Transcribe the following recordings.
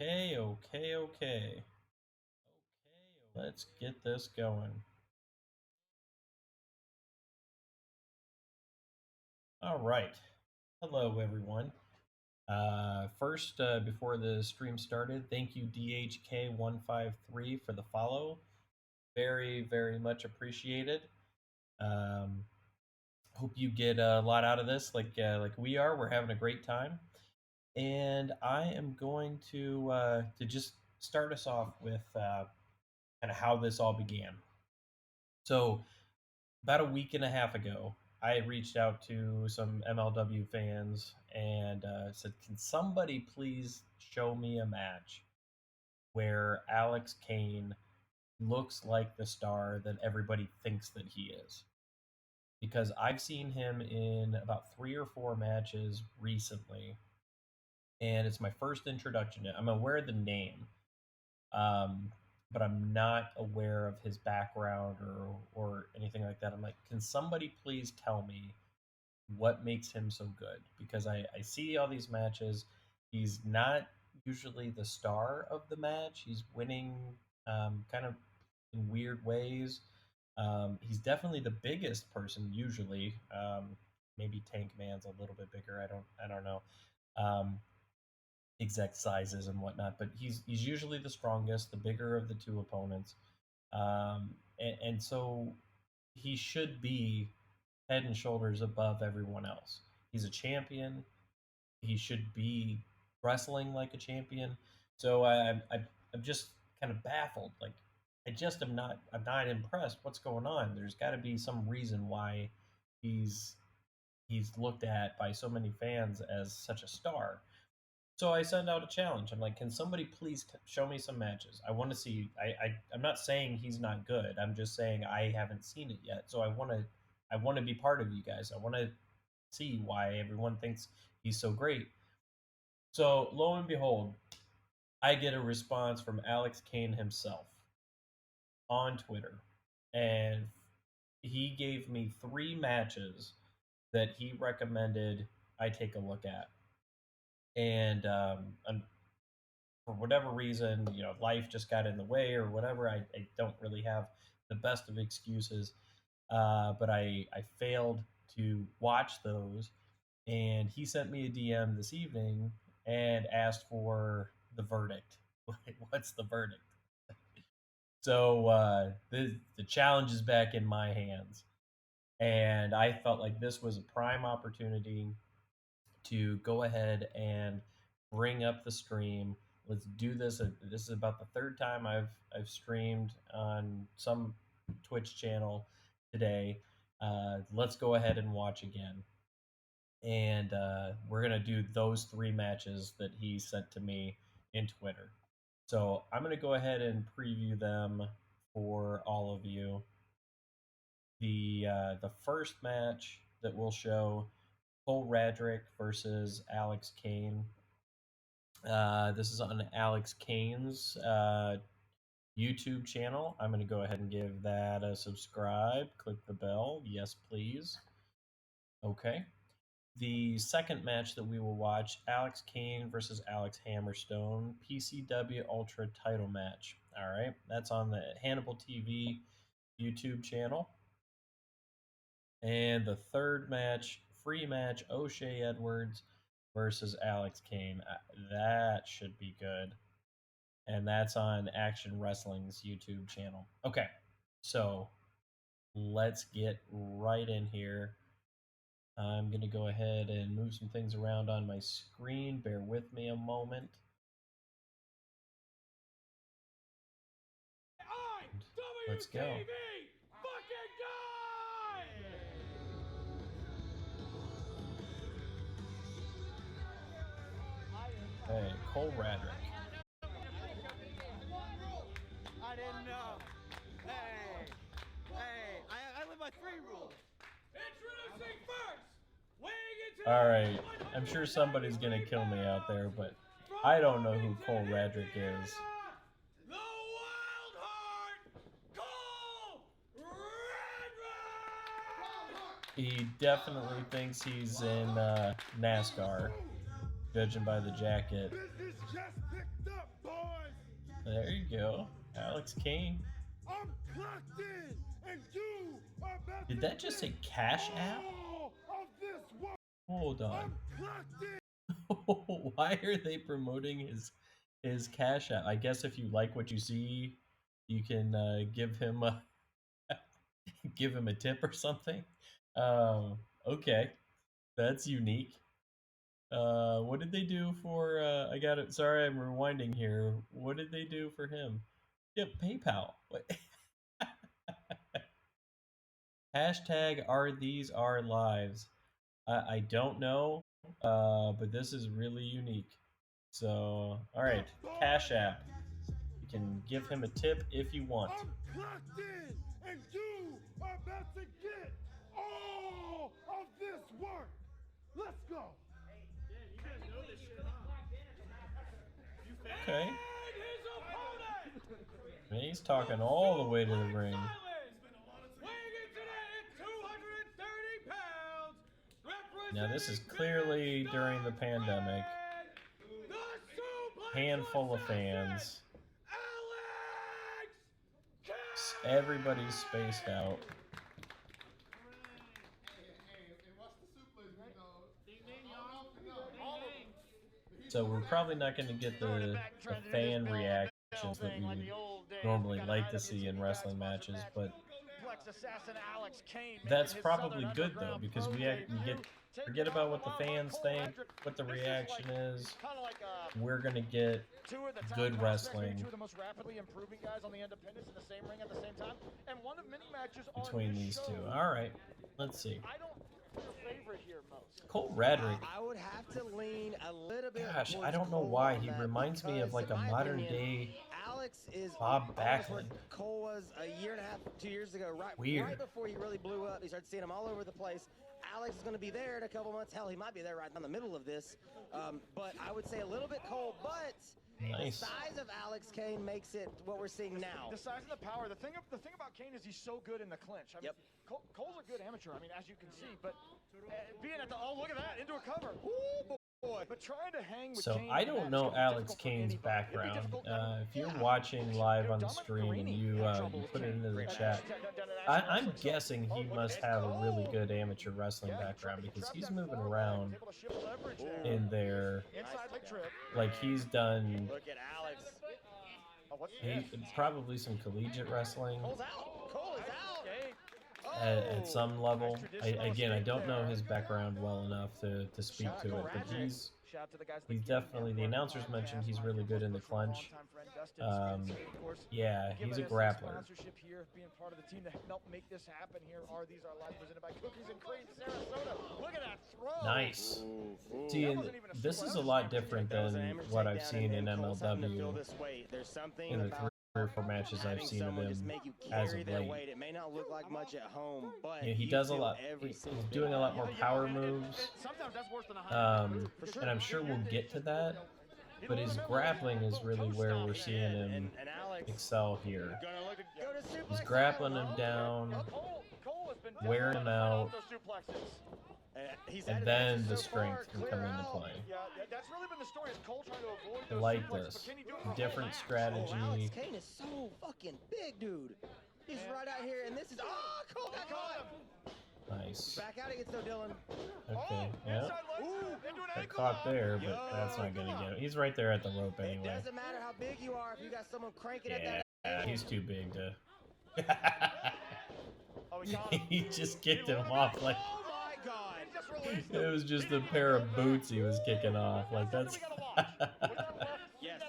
Okay. Let's get this going. All right. Hello, everyone. First, before the stream started, thank you, DHK153, for the follow. Very much appreciated. Um, Hope you get a lot out of this, like we are. We're having a great time, and I am going to just start us off with kind of how this all began. So, about a week and a half ago, I reached out to some MLW fans and said, "Can somebody please show me a match where Alex Kane looks like the star that everybody thinks that he is?" Because I've seen him in about 3 or 4 matches recently, and it's my first introduction. I'm aware of the name, um, but I'm not aware of his background or anything like that. I'm like, can somebody please tell me what makes him so good? Because I see all these matches. He's not usually the star of the match. He's winning kind of in weird ways. He's definitely the biggest person usually. Maybe Tank Man's a little bit bigger. I don't know. Um, exact sizes and whatnot, but he's usually the strongest, the bigger of the two opponents, and so he should be head and shoulders above everyone else. He's a champion. He should be wrestling like a champion. So I'm just kind of baffled. Like I'm not impressed. What's going on? There's got to be some reason why he's he's looked at by so many fans as such a star. So I send out a challenge. I'm like, can somebody please show me some matches? I want to see. I'm not saying he's not good. I'm just saying I haven't seen it yet. So I want to be part of you guys. I want to see why everyone thinks he's so great. So lo and behold, I get a response from Alex Kane himself on Twitter, and he gave me 3 matches that he recommended I take a look at. And for whatever reason, life just got in the way or whatever. I don't really have the best of excuses, but I failed to watch those. And he sent me a DM this evening and asked for the verdict. What's the verdict? So the challenge is back in my hands, and I felt like this was a prime opportunity to go ahead and bring up the stream. Let's do this. This is about the third time I've streamed on some Twitch channel today. Let's go ahead and watch again, and we're gonna do those 3 matches that he sent to me in Twitter. So I'm gonna go ahead and preview them for all of you. The first match that we'll show, Cole Radrick versus Alex Kane. This is on Alex Kane's YouTube channel. I'm going to go ahead and give that a subscribe. Click the bell. Yes, please. Okay. The second match that we will watch, Alex Kane versus Alex Hammerstone, PCW Ultra title match. All right. That's on the Hannibal TV YouTube channel. And the third match, free match, O'Shea Edwards versus Alex Kane. That should be good. And that's on Action Wrestling's YouTube channel. Okay, so let's get right in here. I'm going to go ahead and move some things around on my screen. Bear with me a moment. Let's go. Hey, Cole Radrick. I didn't know. Hey, I live by 3 rules. Introducing first, weighing into. All right, I'm sure somebody's gonna kill me out there, but I don't know who Cole Radrick is. The Wild Heart, Cole Radrick. He definitely thinks he's in NASCAR. judging by the jacket. Business just picked up, boys. There you go, Alex Kane. I'm clocked in, and you are about Did to that just say get Cash App? all of this work. Hold on. I'm clocked in. Why are they promoting his Cash App? I guess if you like what you see, you can give him a give him a tip or something. Okay, that's unique. What did they do for? I got it. Sorry, I'm rewinding here. What did they do for him? Yeah, PayPal. What? Hashtag are these our lives? I don't know, but this is really unique. So, all right, Cash App. You can give him a tip if you want. I'm clocked in, and you are about to get all of this work. Let's go. Okay. And his opponent, And he's talking all the way to the ring. weighing in today at 230 pounds, Now, this is clearly during the pandemic. the suplex Handful of assassin, fans. Alex Kane. Everybody's spaced out. So we're probably not going to get the fan reactions that we would normally like to see in wrestling matches, but that's probably good though, because we get forget about what the fans think, what the reaction is. We're gonna get good wrestling two of the most rapidly improving guys on the independents in the same ring at the same time, and one of many matches between these two. All right, let's see. I don't your favorite here most. Cole Radrick. I would have to lean a little bit. Gosh, I don't know why he reminds me of like a modern day Alex is Bob almost where Backlund. Cole was a year and a half, 2 years ago, right before he really blew up. You started seeing him all over the place. Alex is going to be there in a couple months. Hell, he might be there right in the middle of this. But I would say a little bit Cole, but Nice. the size of Alex Kane makes it what we're seeing now. The size and the power. The thing about Kane is he's so good in the clinch. I mean, Cole's a good amateur. I mean, as you can see, but being at the look at that into a cover. Ooh, boy. But trying to hang with So Kane I in don't that know is gonna be Alex difficult for Kane's anybody. background. It'd be difficult If you're watching live on the stream and you put it into the chat, I'm guessing he must have a really good amateur wrestling background because he's moving around in there Inside leg trip. like he's done Look at Alex. probably some collegiate wrestling Cole's out. Cole is out. at some level. I don't know his background well enough to speak to it, but he's definitely, the announcers mentioned he's really good in the clinch. Yeah, he's a grappler. Sponsorship here, being part of the team to help make this happen here. Are these our lives presented by Cookies and Cream, Sarasota? Look at that throw. Nice. See, and this is a lot different than what I've seen in MLW in the 3 or 4 matches I've seen of him as of late. It may not look like much at home, but Yeah, he does a lot. He's doing a lot more power moves, Sometimes that's worse than a and I'm sure we'll get to that. But his grappling is really where we're seeing him excel here. He's grappling him down, wearing him out, and then the strength can come into play. Yeah, that's really been the story. Is Cole trying to avoid I those like suplexes, this. but can he do it for Different full strategy. Alex Kane is so fucking big, dude. He's right out here, and this is Cole got caught. Nice. Back out against O'Dillon. Okay, yeah. Got caught there, but that's not gonna get him. He's right there at the rope It anyway. doesn't matter how big you are if you got someone cranking at Yeah, that. he's too big to. Oh, he got him. He just kicked him off like Oh my God! He just released it was just a pair of boots he was kicking off. Like that's. Yes.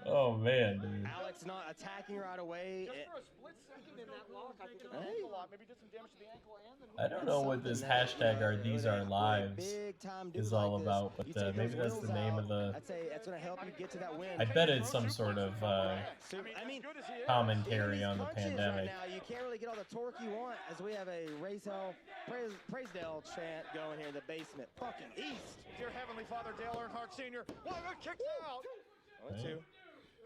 Oh man, dude. Alex not attacking right away. Just for a split second in that lock, I think it was ankle lock. Maybe did some damage to the ankle and the knee. I don't know what this hashtag are these our lives is all about, but maybe that's the name of the. I'd say that's gonna help you get to that win. I bet it's some sort of I mean, commentary on the punches pandemic. Right now, you can't really get all the torque you want as we have a Praise-Dale chant going here in the basement. Fucking East. Dear Heavenly Father, Dale Earnhardt Sr. Well, I got kicked out. 1-2.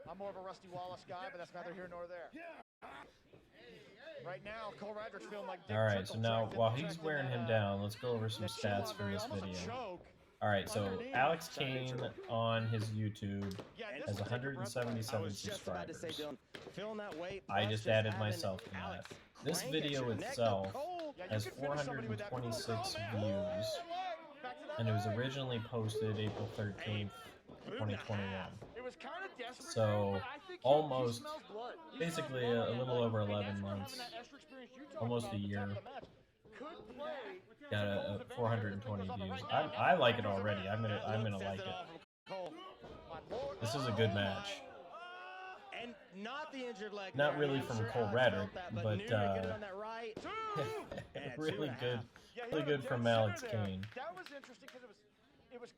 I'm more of a Rusty Wallace guy, but that's neither here nor there. Right now, Cole Radrick's feeling like Dick All right, so Trickle now dragged while in, he's dragged wearing in him that, down, let's go over some that stats from Chillabberry, this almost a video. choke. All right, so Alex Kane on his YouTube has 177 subscribers. I just added myself to that. This video itself has 426 views, and it was originally posted April 13th, 2021. So almost, basically a little over 11 months, almost a year. Got a 420 views. I like it already. I'm gonna like it. This is a good match. And not the injured leg. Not really from Cole Radrick, but really good. Really good from Alex Kane. That was interesting because it was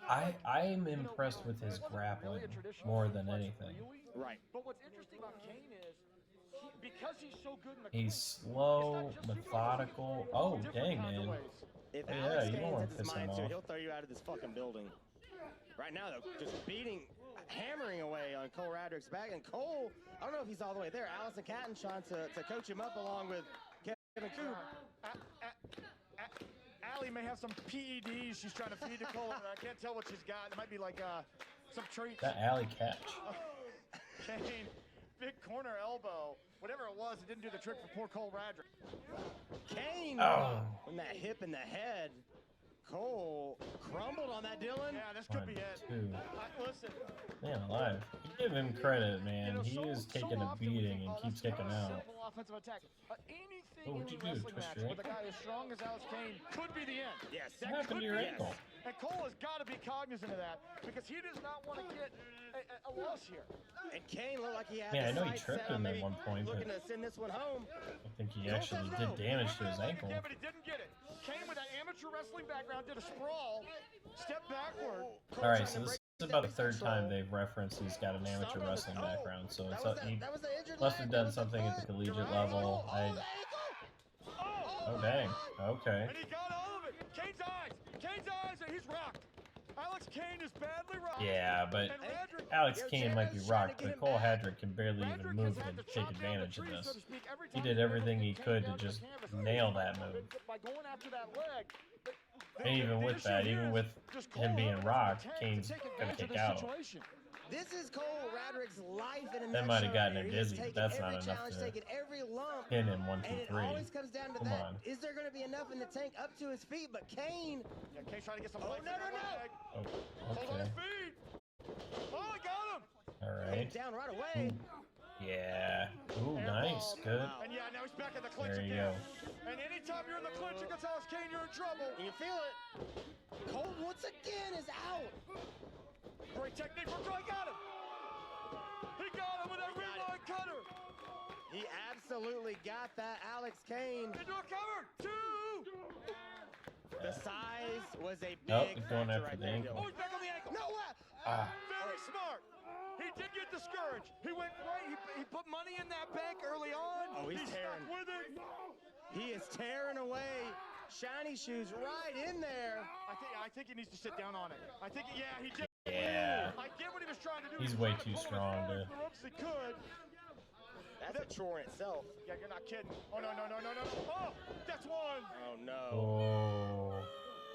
kind of I'm impressed with his grappling more than anything. Right. But what's interesting about Kane is because he's so good in the he's slow, methodical. Oh dang, man. If yeah, you don't want to to piss him off. He'll throw you out of this fucking building. Right now, though, just hammering away on Cole Radrick's back. And Cole, I don't know if he's all the way there. Allison Catton trying to coach him up along with Kevin Coop. Allie may have some PEDs she's trying to feed to Cole. I can't tell what she's got. It might be like some treats. That alley catch. Kane, big corner elbow. Whatever it was, it didn't do the trick for poor Cole Radrick. Kane, when that hip in the head. Cole crumbled on that, Dylan. Yeah, this could be it. Listen. Man alive. You give him credit, man. He is taking a beating and keeps kicking out. Offensive attack. Anything What would you do? Twist your with a guy as strong as Alex Kane could be the end. Yes, what happened to your ankle? And Cole has got to be cognizant of that because he does not want to get a loss here. And Kane looked like he had I know he tripped him at one point, but looking to send this one home. I think he actually did damage to his ankle. Yeah, but he didn't get it. Kane with that amateur wrestling background did a sprawl, step backward. All right, so this is about the third time they've referenced he's got an amateur wrestling background, so it's he must have done something at the collegiate level. Oh dang, okay. And he got all of it. Kane's eyes, and he's rocked. Alex Kane is badly rocked. Yeah, but Alex Kane might be rocked, but Cole Radrick can barely even move to take advantage of this. He did everything he could to just nail that move. And even with that, even with him being rocked, Kane's gonna kick out. This is Cole Radrick's life in a That might have gotten him dizzy, but that's not enough enough to pin him 1, 2, 3. Come on. Is there going to be enough in the tank up to his feet? But Kane. Yeah, Kane's trying to get some. Oh, no. Oh, Hold on okay. his feet. Oh, he got him. All right. Down right away. Yeah. Ooh, nice. Good. And yeah, now he's back in the clinch There you again. go. And anytime you're in the clinch against Alex Kane, you're in trouble. You feel it. Cole once again is out. Great technique for Cole. He got him. He got him with that ring cutter. He absolutely got that, Alex Kane. Into a cover. 2. The size was a big Nope, going factor after right the there, ankle. Oh, he's back on the ankle. No way. Very smart. He did get discouraged. He went right. He put money in that bank early on. Oh, he's tearing. Stuck with it. He is tearing away. Shiny shoes right in there. I think he needs to sit down on it. I think, yeah, he did. Yeah. I get what he was trying to do. He's way too strong to. He could. That's a chore in itself. Yeah, you're not kidding. Oh, no. Oh, that's one. Oh, no. Oh.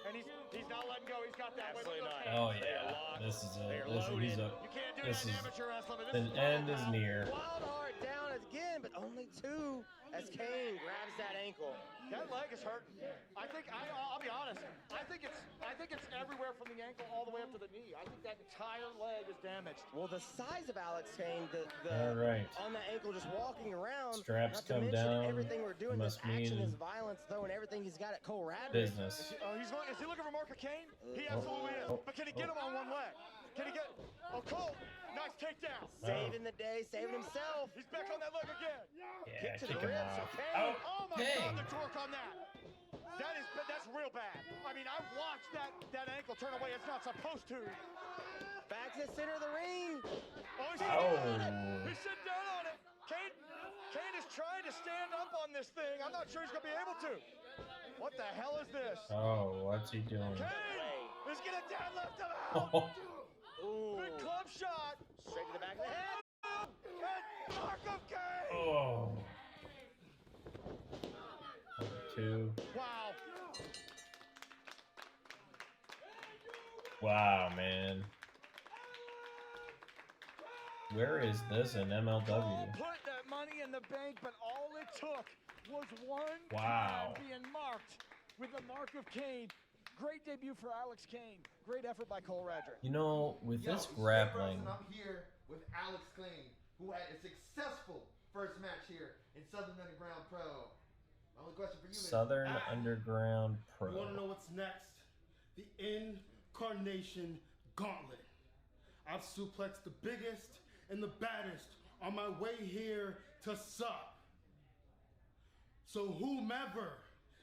And he's not letting go. He's got that. Absolutely not. Oh yeah. This is it. He's up. You can't do This that in is. amateur wrestling. The end is near. Wild Heart down again, but only 2 as Kane grabs that ankle. That leg is hurting. I'll be honest. I think it's everywhere from the ankle all the way up to the knee. I think that entire leg is damaged. Well, the size of Alex Kane, All right. on that ankle, just walking around. Straps not to come mention down. Everything we're doing, Must this action, mean this violence, throwing everything he's got at Cole Radrick. business. Is he looking for Mark Kane? He absolutely is. But can he get him on one leg? Can he get? Oh, Cole, nice takedown. Saving the day, saving himself. He's back on that leg again. Yeah, Kick to kick the him ribs. off. Okay. Oh my dang. God, the torque on that. That's real bad. I mean, I watched that ankle turn away. It's not supposed to. Back to the center of the ring. Oh, he's sitting down on it. He's sitting down on it. Kane is trying to stand up on this thing. I'm not sure he's going to be able to. What the hell is this? Oh, what's he doing? Kane is going to deadlift him out. Oh, Ooh. Big club shot. Straight to the back of the head. And Mark of Kane. oh. 2. Wow. Wow, man. Where is this in MLW? Put that money in the bank, but all it took was one Wow. time being marked with the mark of Kane. Great debut for Alex Kane. Great effort by Cole Radrick. You know, with this grappling, I'm here with Alex Kane, who had a successful first match here in Southern Underground Pro. My only question for you Southern is, Underground Pro. You want to know what's next? The Incarnation Gauntlet. I've suplexed the biggest and the baddest on my way here to sup. So whomever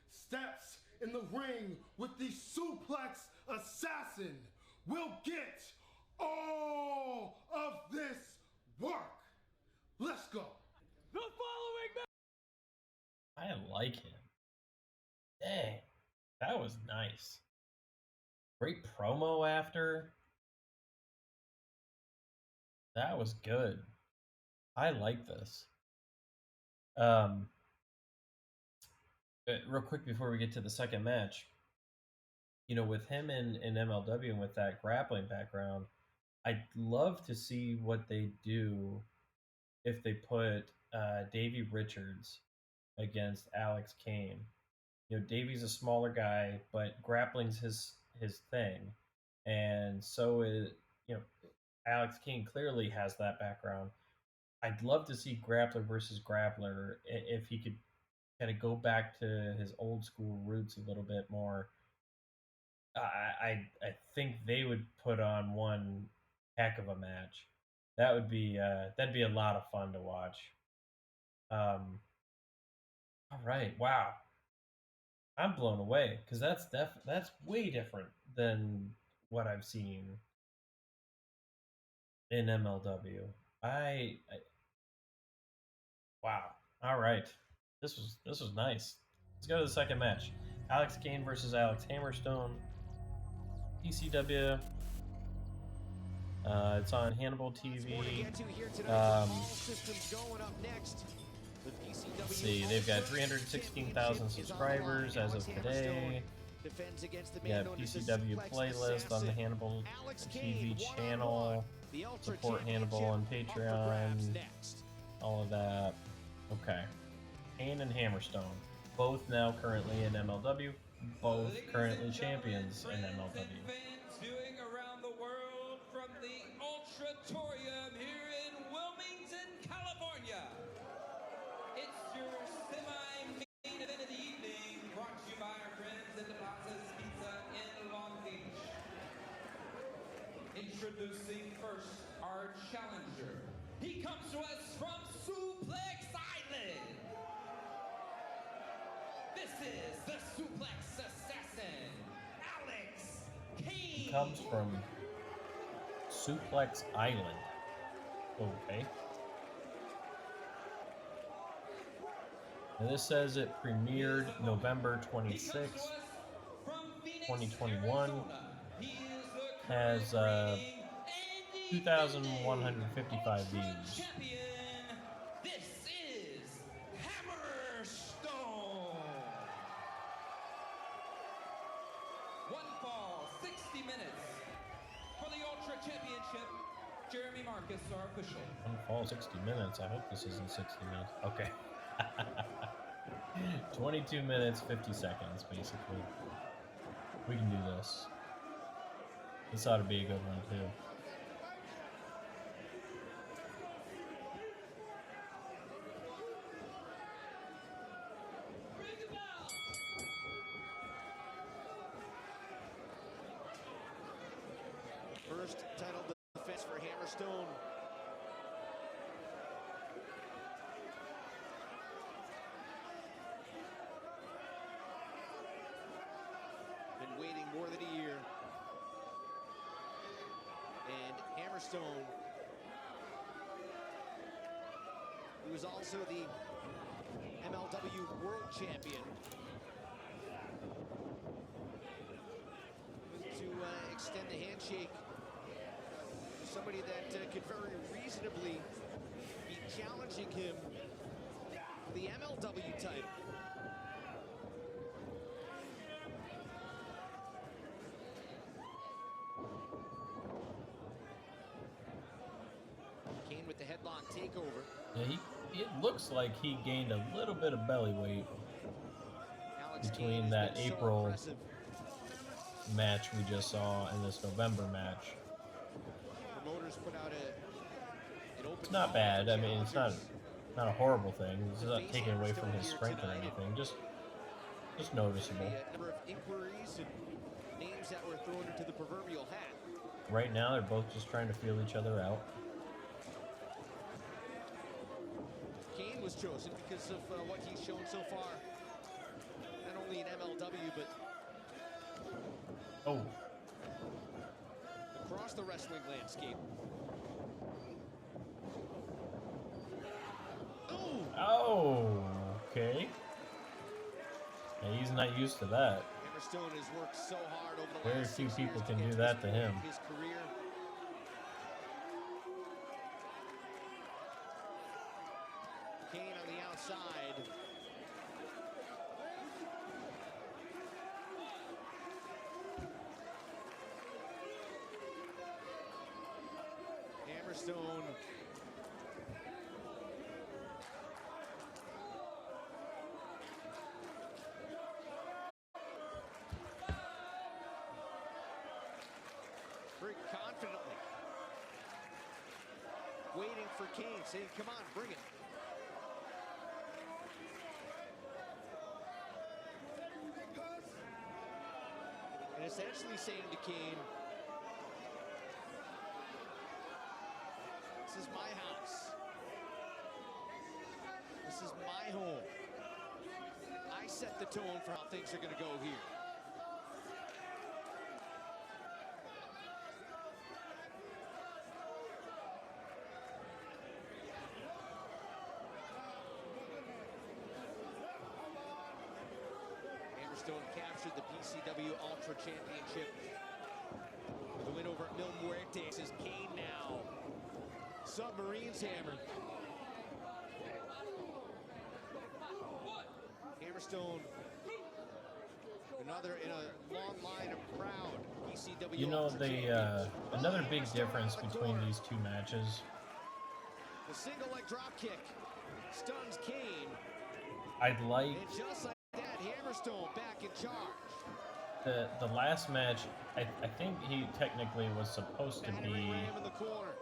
steps in the ring with the suplex assassin will get all of this work. Let's go. The following match. I like him. Dang, that was nice. Great promo after. That was good. I like this. Real quick before we get to the second match, you know, with him in MLW and with that grappling background, I'd love to see what they do if they put Davey Richards against Alex Kane. You know, Davey's a smaller guy, but grappling's his thing, and so is, you know, Alex Kane clearly has that background. I'd love to see grappler versus grappler if he could kind of go back to his old school roots a little bit more. I think they would put on one heck of a match. That would be that'd be a lot of fun to watch. All right, wow, I'm blown away because that's way different than what I've seen in MLW. Wow. All right, this was nice. Let's go to the second match. Alex Kane versus Alex Hammerstone. PCW. It's on Hannibal TV. Let's see, they've got 316,000 subscribers as of today. We got PCW playlist on the Hannibal TV channel. Support Hannibal on Patreon. All of that. Okay. Kane and Hammerstone. Both now currently in MLW. Both currently champions in MLW. Viewing around the world from the Ultratorium here in Wilmington, California. It's your semi-main event of the evening, brought to you by our friends at the Plaza's Pizza in Long Beach. Introducing first our challenger. He comes to us from Suplex Island. This is the Suplex Assassin, Alex Kane. Comes from Suplex Island. Okay. And this says it premiered November 26th, 2021. Has 2,155 views. This is Hammerstone. One fall, 60 minutes for the Ultra Championship. Jeremy Marcus, our official. One fall, 60 minutes. I hope this isn't 60 minutes. Okay. 22 minutes, 50 seconds, basically. We can do this. This ought to be a good one, too. First title defense for Hammerstone. Been waiting more than a year. And Hammerstone, who is also the MLW World Champion, to extend the handshake. Somebody that could very reasonably be challenging him for the MLW title. takeover. Yeah, it looks like he gained a little bit of belly weight between that April match we just saw and this November match. Promoters put out an open It's not bad. I mean, it's not a horrible thing. It's not taking away from his strength or anything. Just noticeable. A number of inquiries and names that were thrown into the proverbial hat. Right now, they're both just trying to feel each other out. Kane was chosen because of what he's shown so far, not only in MLW, but across the wrestling landscape. Oh, okay. Yeah, he's not used to that. Hammerstone has worked so hard over the Very last few 6 people years can get do to that this to point him. in his career. Kane on the outside. Hammerstone. Very confidently. Waiting for Kane, saying, come on, bring it. And essentially saying to Kane, this is my house. This is my home. I set the tone for how things are going to go here. Hammerstone captured the PCW Ultra Championship with a win over Mil Muertes. Is Kane now. Submarines hammered. Hammerstone, another in a long line of proud PCW. You know, Ultra another big difference between these two matches. The single leg drop kick stuns Kane. I'd like And just like that, Hammerstone back in charge. the last match. I think he technically was supposed to be Ram in the corner.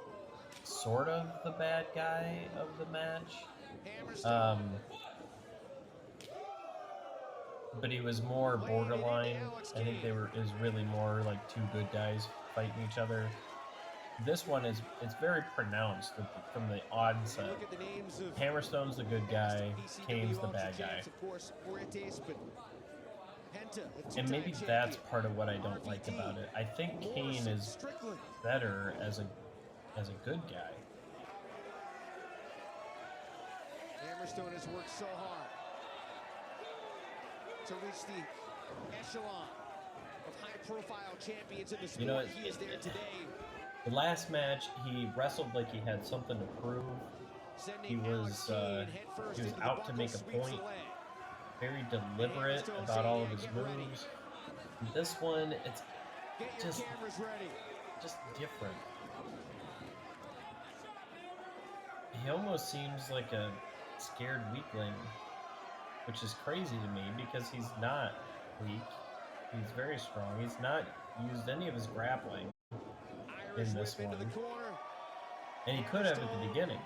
sort of the bad guy of the match. Hammerstone. But he was more borderline. I think it was really more like two good guys fighting each other. This one it's very pronounced from the onset. Look at the names of Hammerstone's the good guy, Kane's the bad guy. Of course, Muertes, but Penta, And maybe that's part of what I don't like about it. I think Kane is better as a good guy. Hammerstone has worked so hard to reach the echelon of high-profile champions in the sport. You know, he is there today. The last match, he wrestled like he had something to prove. He was out to make a point. Very deliberate about all of his moves. And this one, it's just different. He almost seems like a scared weakling, which is crazy to me because he's not weak. He's very strong. He's not used any of his grappling in this one. And he could have at the beginning.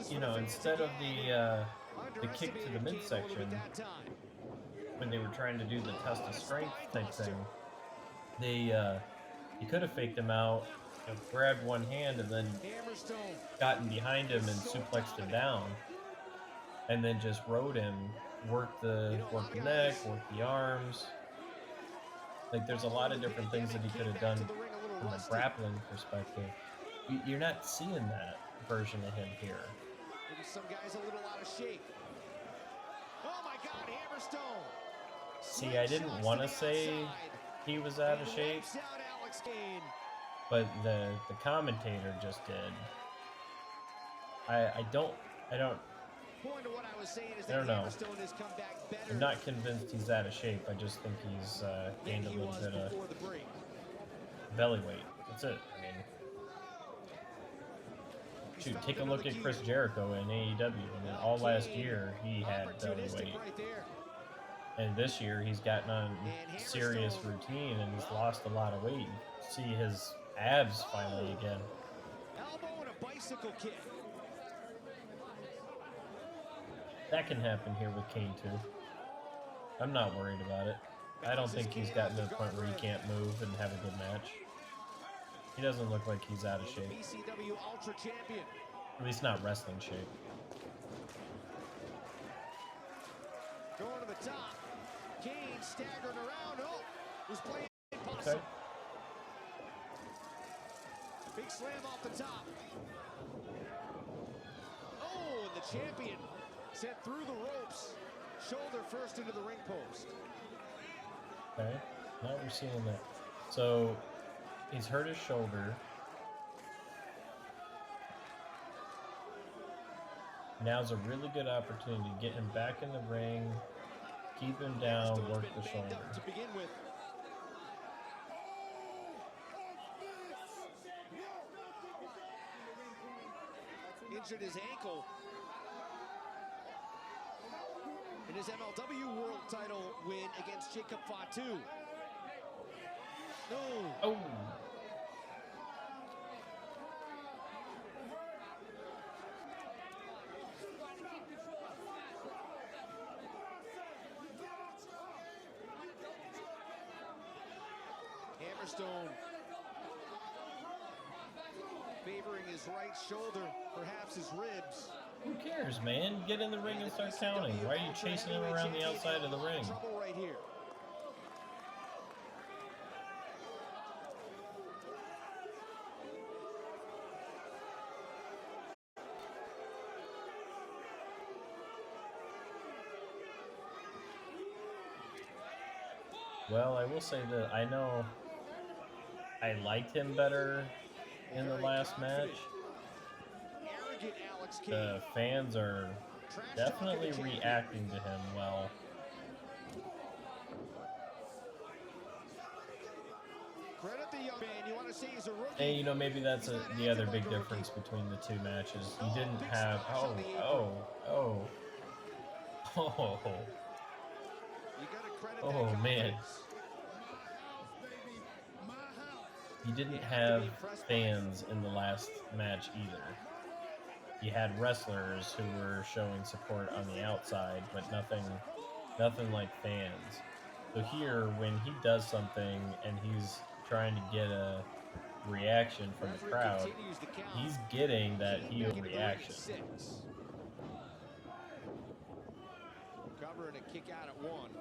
You know, instead of the kick to the midsection, when they were trying to do the test of strength type thing, he could have faked him out, grabbed one hand, and then gotten behind him and suplexed him down, and then just rode him, worked the neck, worked the arms. Like, there's a lot of different things that he could have done from a grappling perspective. You're not seeing that version of him here. Maybe some guys a little out of shape. Oh my God, Hammerstone! See, I didn't want to say he was out of shape, but the commentator just did. I don't know. I'm not convinced he's out of shape. I just think he's gained a little bit of belly weight. That's it. I mean, Shoot, take a look at Chris Jericho in AEW. I mean, all last year he had belly weight. And this year he's gotten on serious routine and he's lost a lot of weight. You see his abs finally again. Elbow and a bicycle kick. That can happen here with Kane too. I'm not worried about it. I don't think he's gotten to the point where he can't move and have a good match. He doesn't look like he's out of shape. BCW Ultra Champion. At least not wrestling shape. Going to the top. Kane staggering around. Oh, was playing possum. Okay. Big slam off the top. Oh, and the champion sent through the ropes. Shoulder first into the ring post. Okay, now we're seeing that. So he's hurt his shoulder. Now's a really good opportunity to get him back in the ring, keep him down, work the shoulder. To begin with. Injured his ankle in his MLW World Title win against Jacob Fatu. No. Oh. Hammerstone favoring his right shoulder, perhaps his ribs. Who cares, man? Get in the ring and start counting. Why are you chasing him around the outside of the ring? Trouble right here. Well, I will say that I know I liked him better in the last match. The fans are definitely reacting to him well. And you know, maybe that's the other big difference between the two matches. He didn't have oh man. He didn't have fans in the last match either. He had wrestlers who were showing support on the outside, but nothing like fans. So here, when he does something and he's trying to get a reaction from the crowd, he's getting that heel reaction. Cover and a kick out at one.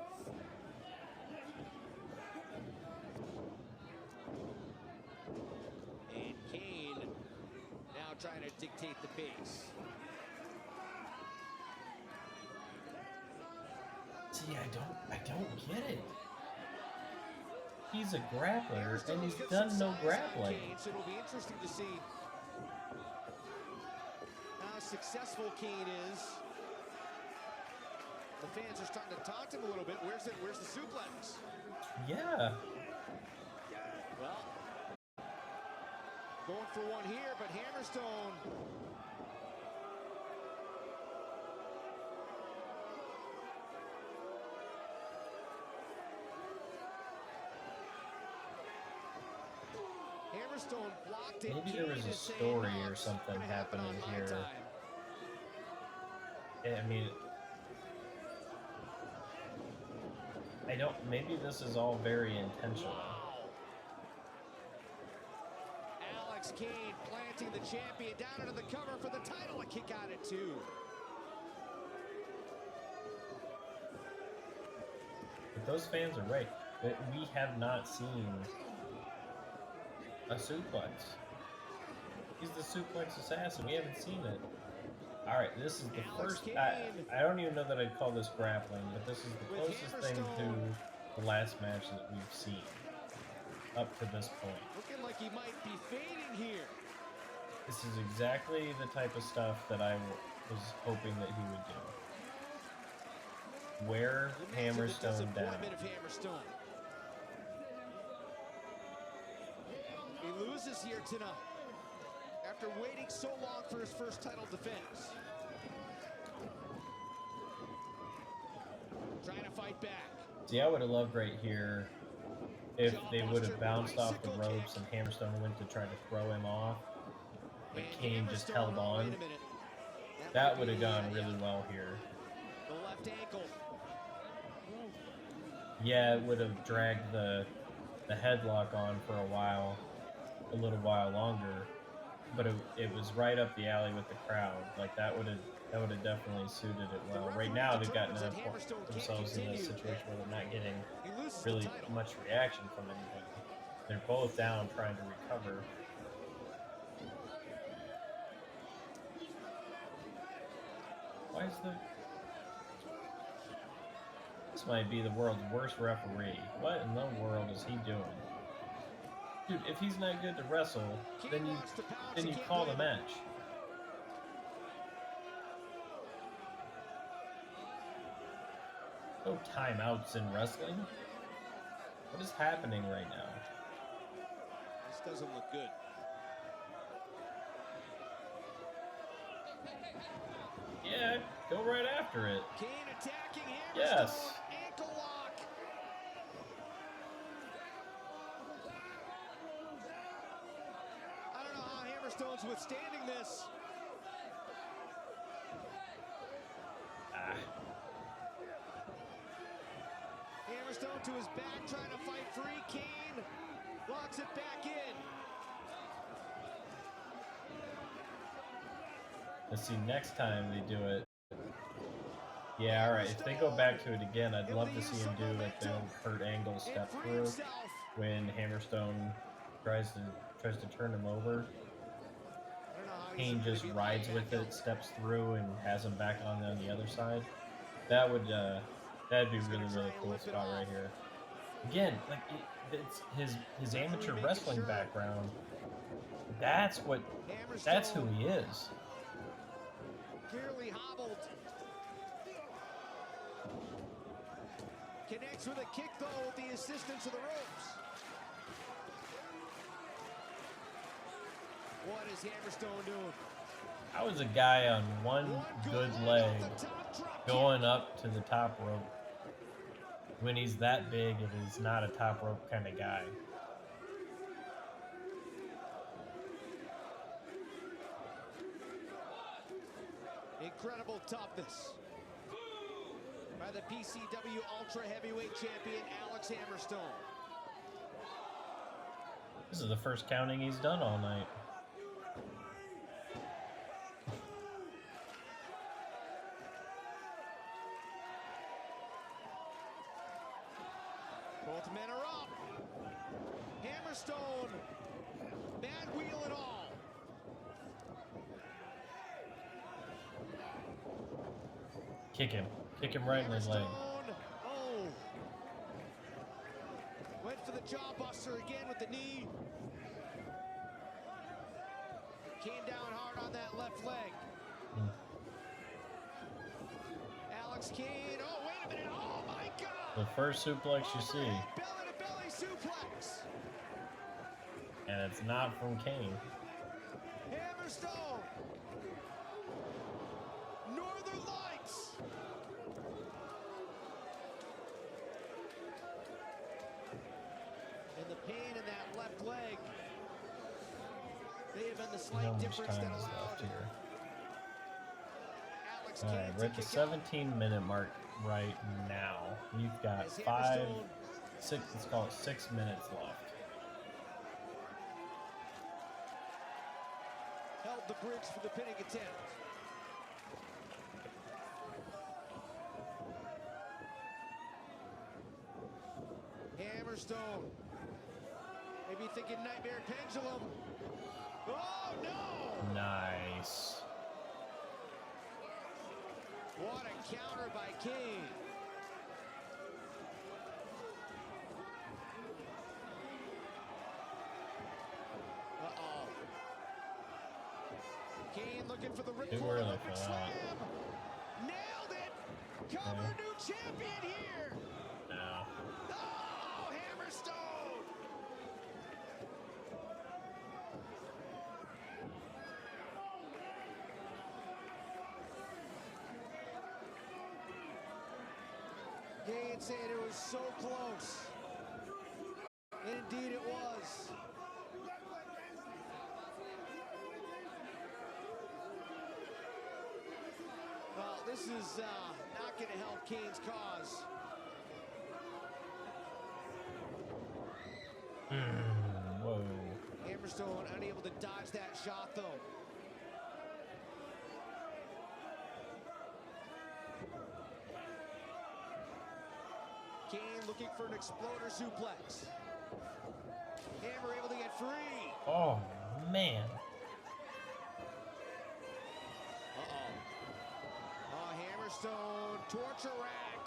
And Kane now trying to dictate the pace. See, I don't get it. He's a grappler and he's done no grappling. So it'll be interesting to see how successful Kane is. The fans are starting to talk to him a little bit. Where's the suplex? Yeah. Well, going for one here, but Hammerstone. Hammerstone blocked it. Maybe there was a story or something happening here. I mean, maybe this is all very intentional. Alex Kane planting the champion down into the cover for the title. A kick out at two. But those fans are right. We have not seen a suplex. He's the suplex assassin. We haven't seen it. Alright, this is the first... I don't even know that I'd call this grappling, but this is the closest thing to the last match that we've seen up to this point. Looking like he might be fading here. This is exactly the type of stuff that I was hoping that he would do. Wear Hammerstone down. He loses here tonight. after waiting so long for his first title defense. Trying to fight back. See, I would have loved right here if they would have bounced off the ropes and Hammerstone went to try to throw him off, but Kane just held on. That would have gone really well here. The left ankle. Yeah, it would have dragged the headlock on for a little while longer, but it was right up the alley with the crowd. Like that would have definitely suited it well. Right now they've gotten themselves in a situation where they're not getting really much reaction from anybody. They're both down trying to recover. Why is this might be the world's worst referee. What in the world is he doing? Dude, if he's not good to wrestle, then you call the match. No timeouts in wrestling. What is happening right now? This doesn't look good. Yeah, go right after it. Kane attacking Hammerstone. Yes. Ankle lock. I don't know how Hammerstone's withstanding this. Hammerstone to his back, trying to fight free. Kane locks it back in. Let's see, next time they do it. Yeah, alright, if they go back to it again, I'd love to see him do like the old Kurt Angle step through when Hammerstone tries to turn him over. Kane just rides with it, steps through, and has him back on the other side. That'd be really cool spot right here. Again, like it's his amateur wrestling background. That's who he is. Clearly hobbled. Connects with a kick though with the assistance of the ropes. What is Hammerstone doing? How is a guy on one good leg going up to the top rope when he's that big and he's not a top rope kind of guy? Incredible toughness by the PCW Ultra Heavyweight Champion Alex Hammerstone. This is the first counting he's done all night. Both men are up. Hammerstone, bad wheel and all. Kick him right in his leg. Oh. Went for the jawbuster again with the knee. Came down hard on that left leg. Alex Kane. Oh, wait a minute. Oh, my God. The first suplex you see. Belly-to-belly suplex. And it's not from Kane. Hammerstone. Northern Lights. And the pain in that left leg may have been the slight difference that allowed here. Alex Alright, Kane we're at the 17-minute mark right now. We've got 6, let's call it 6 minutes left. held the bridge for the pinning attempt. Hammerstone. Maybe thinking Nightmare Pendulum. Oh, no! Nice. What a counter by Kane. Uh-oh. Kane looking for the ripcord. Too early for that. Nailed it! Cover new champion here! No. Oh, Hammerstone! saying it was so close. Indeed it was. Well, this is not going to help Kane's cause. Whoa. Hammerstone unable to dodge that shot, though. Kane looking for an exploder suplex. Hammer able to get free. Oh, man. Hammerstone, torture rack.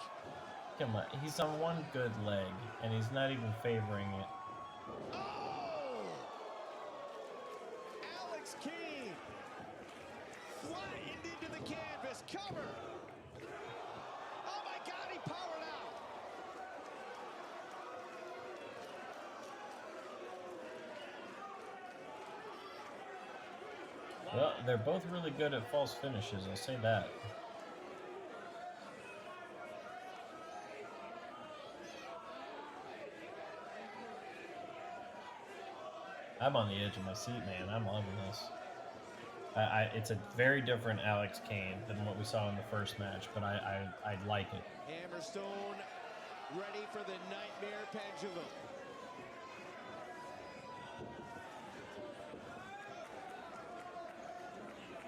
Come on. He's on one good leg, and he's not even favoring it. Oh! Alex Kane flattened into the canvas. Cover. Oh, my God, he powered out. Well, they're both really good at false finishes, I'll say that. I'm on the edge of my seat, man. I'm loving this. It's a very different Alex Kane than what we saw in the first match, but I like it. Hammerstone ready for the nightmare pendulum.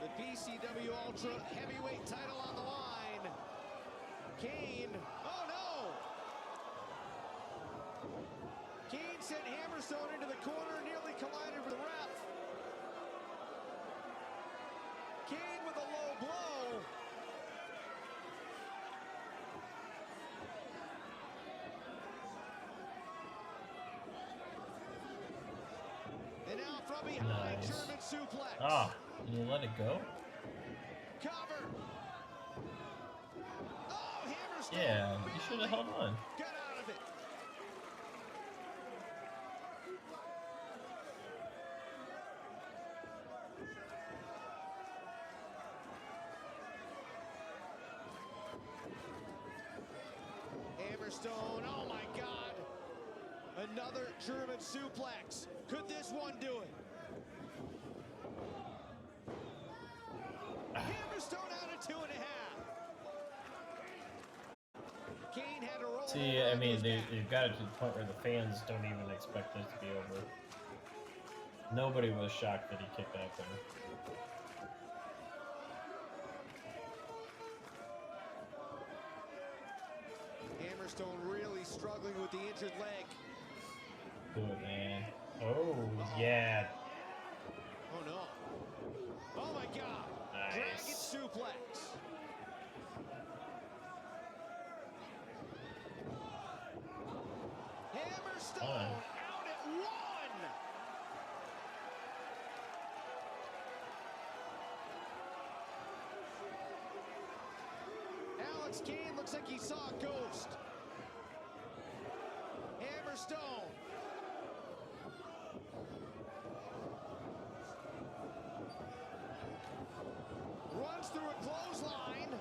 The BCW Ultra Heavyweight title on the line. Kane, oh no! Kane sent Hammerstone into the corner, nearly collided with the ref. Kane with a low blow. And now from behind, Nice. German suplex. Ah, you let it go? Cover. Oh, Hammerstone. Yeah, you should have held on. Got out of it. Hammerstone, oh my God. Another German suplex. Could this one do it? Hammerstone out of 2.5. Kane had to roll. See, I mean, they've got it to the point where the fans don't even expect this to be over. Nobody was shocked that he kicked out there. Hammerstone really struggling with the injured leg. Good, man. Oh, yeah. Oh no. Oh my God. Dragon Nice. suplex. Hammerstone out at 1. Alex Kane looks like he saw a ghost. Hammerstone. Runs through a clothesline,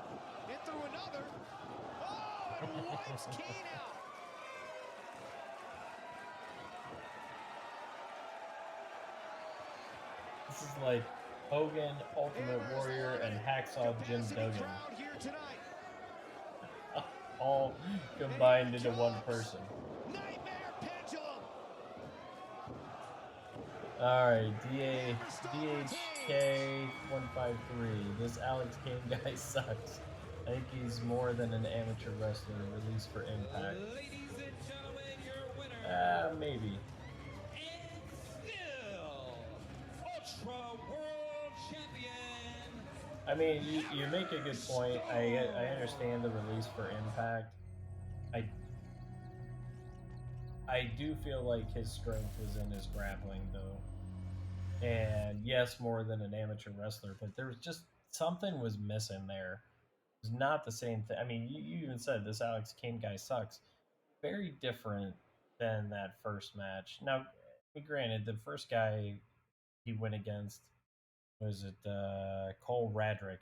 and through another. Oh, and wipes Kane out. This is like Hogan, Ultimate Warrior, and Hacksaw Jim Duggan. Here tonight. All combined into one person. Nightmare pendulum. Alright, DHK153. This Alex Kane guy sucks. I think he's more than an amateur wrestler released for Impact. Ladies and gentlemen, your winner. Maybe. And still Ultra World Champion. I mean, you make a good point. I understand the release for Impact. I do feel like his strength was in his grappling, though. And yes, more than an amateur wrestler, but there was just something was missing there. It was not the same thing. I mean, you even said this Alex Kane guy sucks. Very different than that first match. Now, granted, the first guy he went against was it Cole Radrick,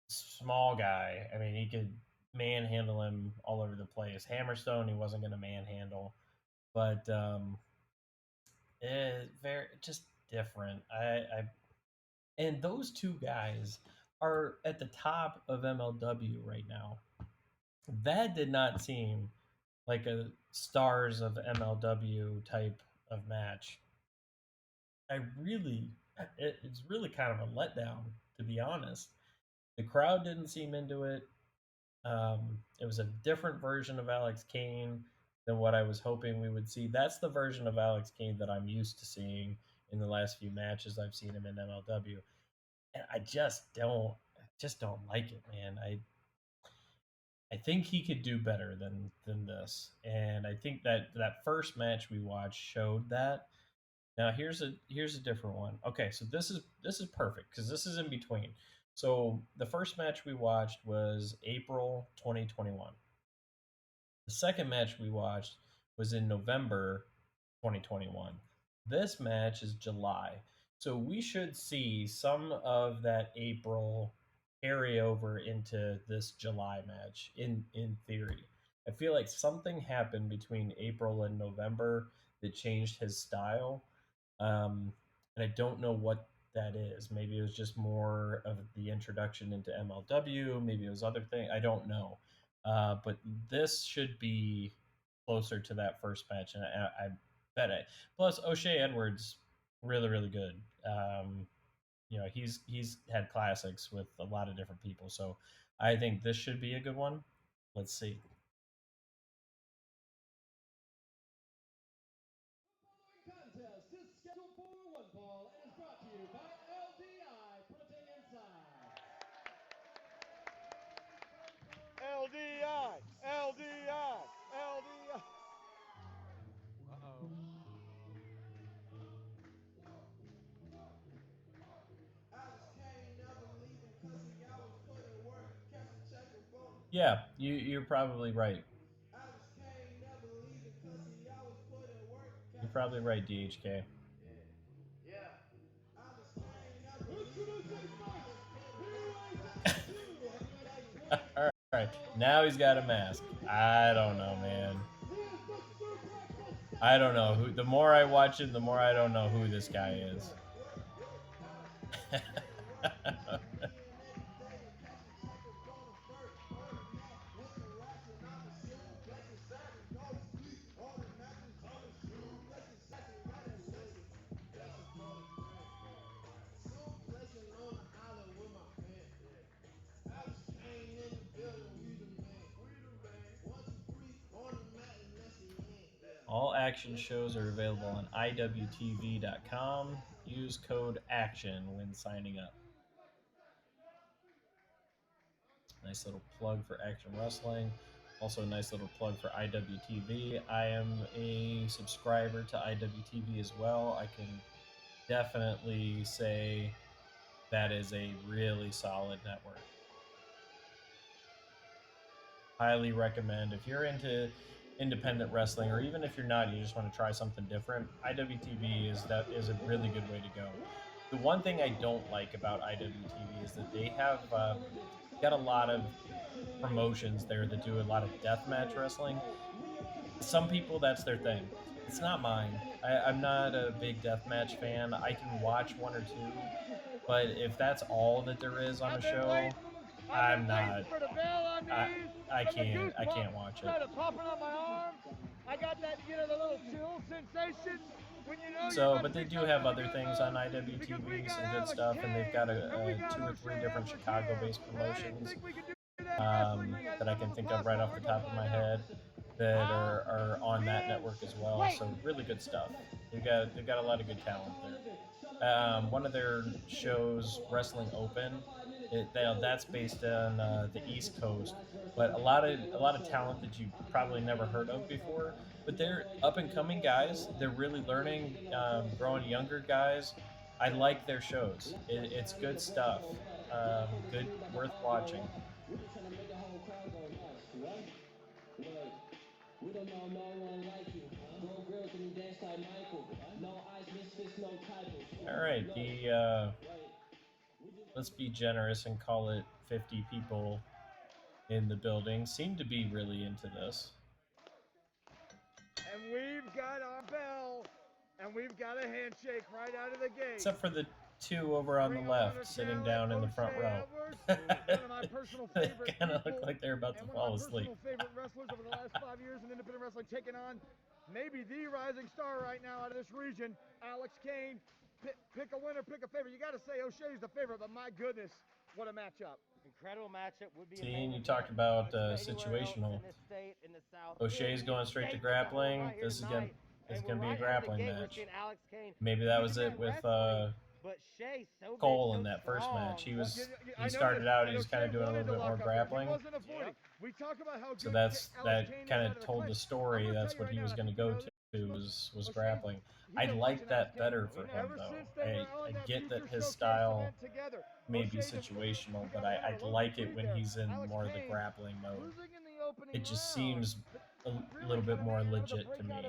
small guy. I mean, he could manhandle him all over the place. Hammerstone, he wasn't going to manhandle, but very just different. And those two guys are at the top of MLW right now. That did not seem like a stars of MLW type of match. It's really kind of a letdown, to be honest. The crowd didn't seem into it. It was a different version of Alex Kane than what I was hoping we would see. That's the version of Alex Kane that I'm used to seeing in the last few matches I've seen him in MLW, and I just don't like it, man. I think he could do better than this, and I think that first match we watched showed that. Now here's a different one. Okay, so this is perfect because this is in between. So the first match we watched was April 2021. The second match we watched was in November 2021. This match is July. So we should see some of that April carry over into this July match in theory. I feel like something happened between April and November that changed his style. And I don't know what that is. Maybe it was just more of the introduction into MLW. Maybe it was other thing. I don't know. But this should be closer to that first match, and I bet it. Plus, O'Shea Edwards, really good. He's had classics with a lot of different people, so I think this should be a good one. Let's see. Contest is scheduled for one fall and is brought to you by LDI Printing Inside. LDI, LDI, LDI. Yeah, you're probably right. You're probably right, DHK. All right, now he's got a mask. I don't know, man. I don't know who. The more I watch it, the more I don't know who this guy is. All action shows are available on IWTV.com. Use code ACTION when signing up. Nice little plug for Action Wrestling. Also, a nice little plug for IWTV. I am a subscriber to IWTV as well. I can definitely say that is a really solid network. Highly recommend. If you're into independent wrestling, or even if you're not, you just want to try something different, IWTV is a really good way to go. The one thing I don't like about IWTV is that they have got a lot of promotions there that do a lot of deathmatch wrestling. Some people, that's their thing. It's not mine. I'm not a big deathmatch fan. I can watch one or two, but if that's all that there is on a show, I'm not. I can't watch it. Popping on my arm. I got that, the little chill sensation. So, but they do have other things on IWTV, some good stuff, and they've got a 2 or 3 different Chicago-based promotions that I can think of right off the top of my head that are on that network as well. So really good stuff. They've got a lot of good talent there. One of their shows, Wrestling Open, that's based on the East Coast, but a lot of talent that you probably never heard of before. But they're up and coming guys. They're really learning, growing younger guys. I like their shows. It's good stuff. Good, worth watching. We don't know no one like you. Go girls and dance like Michael. No eyes, misfits, no typos. All right, let's be generous and call it 50 people in the building seem to be really into this. And we've got our bell, and we've got a handshake right out of the gate. Except for the two over on the left sitting down in the front row. One of my personal They favorite kind of people, look like they're about to and one fall of my asleep. personal favorite wrestlers over the last 5 years in independent wrestling, taking on maybe the rising star right now out of this region, Alex Kane. Pick a winner, pick a favorite. You got to say O'Shea's the favorite, but my goodness, what a matchup. Incredible matchup. Would be See, and you amazing. talked about Anywhere else situational. in this state, in the South. O'Shea's going straight to grappling. Right This is tonight. gonna be a grappling match. Alex Kane. Maybe that was it with but Shea, so Cole big, in so that first strong. match. He started out. He was kind of doing a little bit more grappling. We talk about how So that kind of told the story. That's what he was going to go to was grappling. I like that better for him though. I get that his style may be situational, but I like it when he's in more of the grappling mode. It just seems a little bit more legit to me.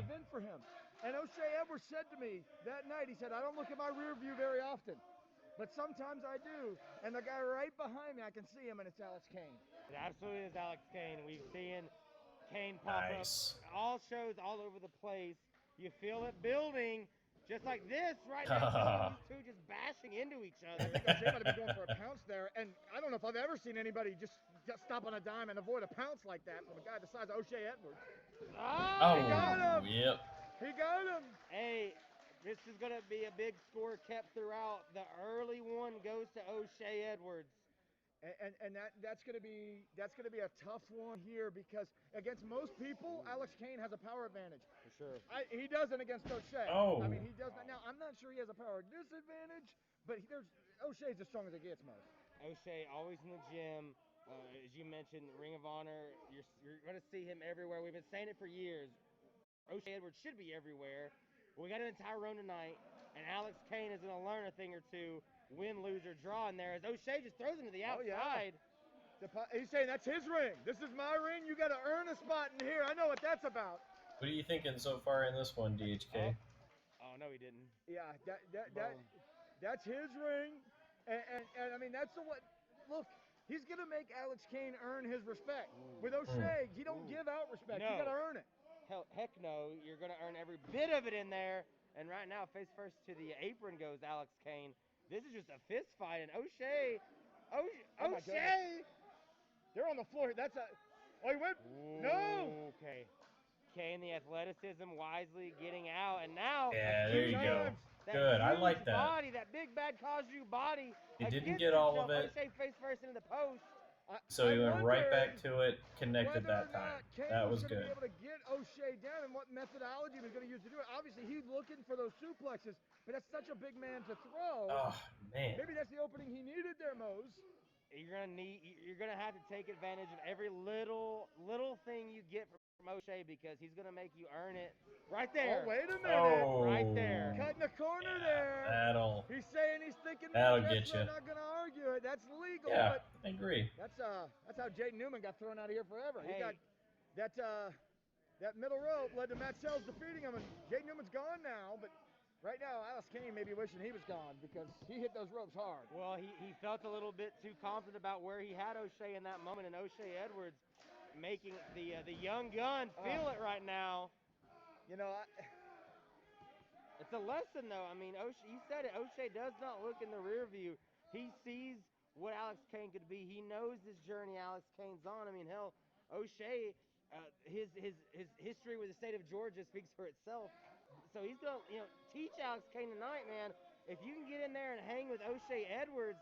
And O'Shea Edwards said to me that night, he said, I don't look at my rear view very often, but sometimes I do. And the guy right behind me, I can see him, and it's Alex Kane. It absolutely is Alex Kane. We've seen Kane pop up all shows all over the place. You feel it building, just like this right now. These two just bashing into each other. I think O'Shea might have been going for a pounce there, and I don't know if I've ever seen anybody just stop on a dime and avoid a pounce like that from a guy the size of O'Shea Edwards. Oh, he got him. Yep. He got him. Hey, this is going to be a big score kept throughout. The early one goes to O'Shea Edwards. And that's going to be a tough one here because against most people, Alex Kane has a power advantage. For sure. He doesn't against O'Shea. Oh. I mean, he does not. Now, I'm not sure he has a power disadvantage, but O'Shea's as strong as it gets most. O'Shea always in the gym. As you mentioned, Ring of Honor, you're going to see him everywhere. We've been saying it for years. O'Shea Edwards should be everywhere. We got an entire room tonight, and Alex Kane is going to learn a thing or two, win, lose, or draw in there, as O'Shea just throws him to the outside. Oh, yeah. He's saying, that's his ring. This is my ring. You got to earn a spot in here. I know what that's about. What are you thinking so far in this one, DHK? Oh no, he didn't. Yeah, that's his ring. And I mean, that's the what. Look, he's going to make Alex Kane earn his respect. With O'Shea, he don't give out respect. No. You got to earn it. Heck no, you're going to earn every bit of it in there. And right now, face first to the apron goes Alex Kane. This is just a fist fight, and O'Shea, they're on the floor. That's a. Oh, he went. Ooh, No. Okay. Kane, the athleticism, wisely getting out, and now. Yeah, there you go. Good, I like that. Body, that big bad Kaiju body. He didn't get all of it. O'Shea face first into the post. So he went right back to it, connected that time. That was good. Be able to get O'Shea down and what methodology he was going to use to do it. Obviously, he's looking for those suplexes, but that's such a big man to throw. Oh man. Maybe that's the opening he needed there, Mose. You're gonna have to take advantage of every little thing you get from O'Shea because he's gonna make you earn it. Right there. Oh, wait a minute. Oh, right there. Cutting the corner there. He's saying he's thinking. That'll get you. I'm not gonna argue it. That's legal. Yeah, but I agree. That's how Jaden Newman got thrown out of here forever. Hey. He got that middle rope led to Matt Sells defeating him, and Jaden Newman's gone now. But right now, Alex Kane may be wishing he was gone because he hit those ropes hard. Well, he felt a little bit too confident about where he had O'Shea in that moment, and O'Shea Edwards making the young gun feel it right now. You know, it's a lesson, though. I mean, you said it. O'Shea does not look in the rear view. He sees what Alex Kane could be. He knows this journey Alex Kane's on. I mean, hell, O'Shea, his history with the state of Georgia speaks for itself. So he's going to teach Alex Kane tonight, man. If you can get in there and hang with O'Shea Edwards,